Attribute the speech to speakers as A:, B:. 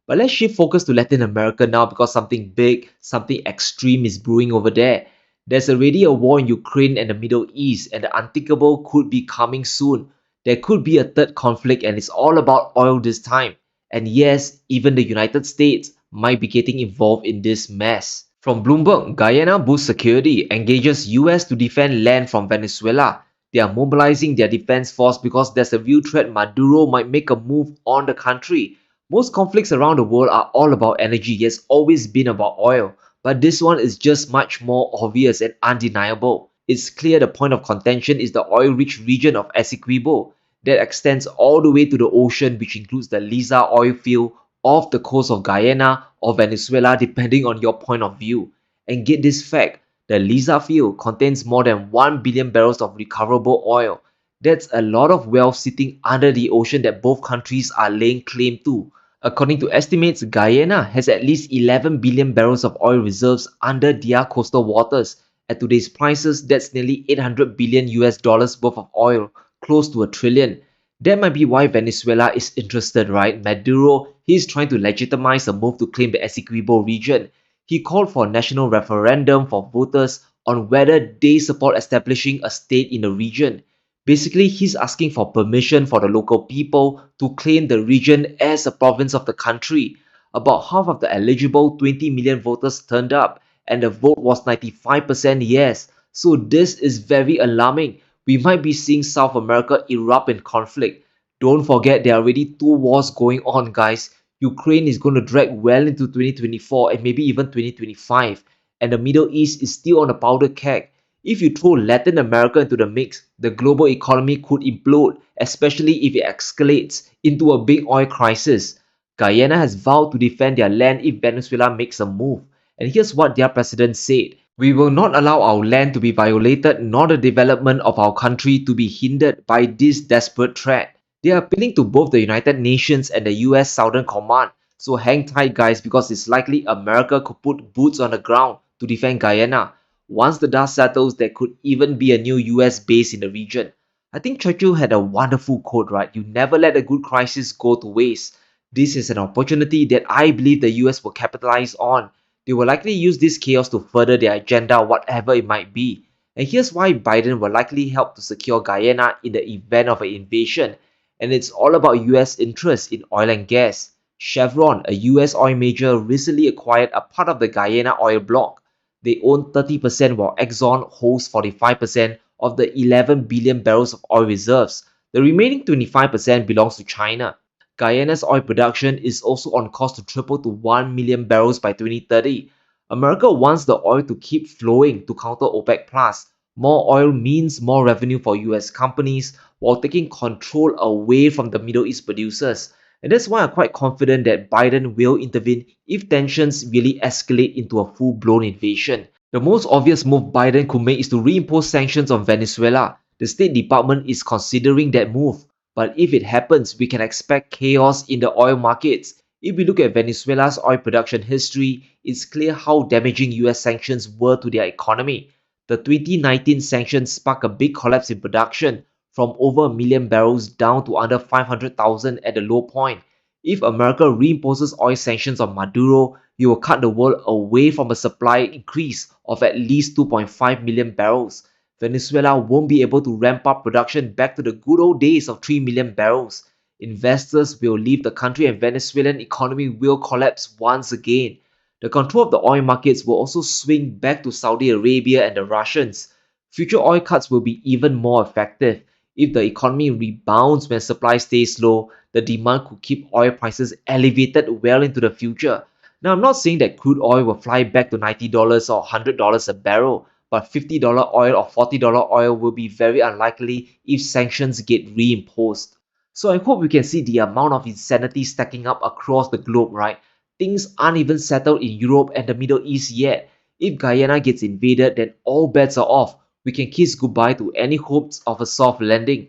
A: But let's shift focus to Latin America now because something big, something extreme is brewing over there. There's already a war in Ukraine and the Middle East, and the unthinkable could be coming soon. There could be a third conflict, and it's all about oil this time. And yes, even the United States might be getting involved in this mess. From Bloomberg, Guyana boosts security, engages US to defend land from Venezuela. They are mobilizing their defense force because there's a real threat Maduro might make a move on the country. Most conflicts around the world are all about energy. It's always been about oil. But this one is just much more obvious and undeniable. It's clear the point of contention is the oil-rich region of Essequibo that extends all the way to the ocean, which includes the Liza oil field off the coast of Guyana or Venezuela depending on your point of view. And get this fact, the Liza field contains more than 1 billion barrels of recoverable oil. That's a lot of wealth sitting under the ocean that both countries are laying claim to. According to estimates, Guyana has at least 11 billion barrels of oil reserves under their coastal waters. At today's prices, that's nearly 800 billion US dollars worth of oil, close to $1 trillion. That might be why Venezuela is interested, right? Maduro, he's trying to legitimize a move to claim the Essequibo region. He called for a national referendum for voters on whether they support establishing a state in the region. Basically, he's asking for permission for the local people to claim the region as a province of the country. About half of the eligible 20 million voters turned up, and the vote was 95% yes. So this is very alarming. We might be seeing South America erupt in conflict. Don't forget there are already 2 wars going on, guys. Ukraine is going to drag well into 2024 and maybe even 2025. And the Middle East is still on a powder keg. If you throw Latin America into the mix, the global economy could implode, especially if it escalates into a big oil crisis. Guyana has vowed to defend their land if Venezuela makes a move. And here's what their president said. We will not allow our land to be violated nor the development of our country to be hindered by this desperate threat. They are appealing to both the United Nations and the US Southern Command. So hang tight, guys, because it's likely America could put boots on the ground to defend Guyana. Once the dust settles, there could even be a new US base in the region. I think Churchill had a wonderful quote, right? You never let a good crisis go to waste. This is an opportunity that I believe the US will capitalize on. They will likely use this chaos to further their agenda, whatever it might be. And here's why Biden will likely help to secure Guyana in the event of an invasion. And it's all about US interests in oil and gas. Chevron, a US oil major, recently acquired a part of the Guyana oil block. They own 30% while Exxon holds 45% of the 11 billion barrels of oil reserves. The remaining 25% belongs to China. Guyana's oil production is also on course to triple to 1 million barrels by 2030. America wants the oil to keep flowing to counter OPEC+. More oil means more revenue for US companies while taking control away from the Middle East producers. And that's why I'm quite confident that Biden will intervene if tensions really escalate into a full-blown invasion. The most obvious move Biden could make is to reimpose sanctions on Venezuela. The State Department is considering that move. But if it happens, we can expect chaos in the oil markets. If we look at Venezuela's oil production history, it's clear how damaging US sanctions were to their economy. The 2019 sanctions sparked a big collapse in production, from over 1 million barrels down to under 500,000 at the low point. If America reimposes oil sanctions on Maduro, it will cut the world away from a supply increase of at least 2.5 million barrels. Venezuela won't be able to ramp up production back to the good old days of 3 million barrels. Investors will leave the country and Venezuelan economy will collapse once again. The control of the oil markets will also swing back to Saudi Arabia and the Russians. Future oil cuts will be even more effective. If the economy rebounds when supply stays low, the demand could keep oil prices elevated well into the future. Now, I'm not saying that crude oil will fly back to $90 or $100 a barrel, but $50 oil or $40 oil will be very unlikely if sanctions get reimposed. So I hope we can see the amount of insanity stacking up across the globe, right? Things aren't even settled in Europe and the Middle East yet. If Guyana gets invaded, then all bets are off. We can kiss goodbye to any hopes of a soft landing.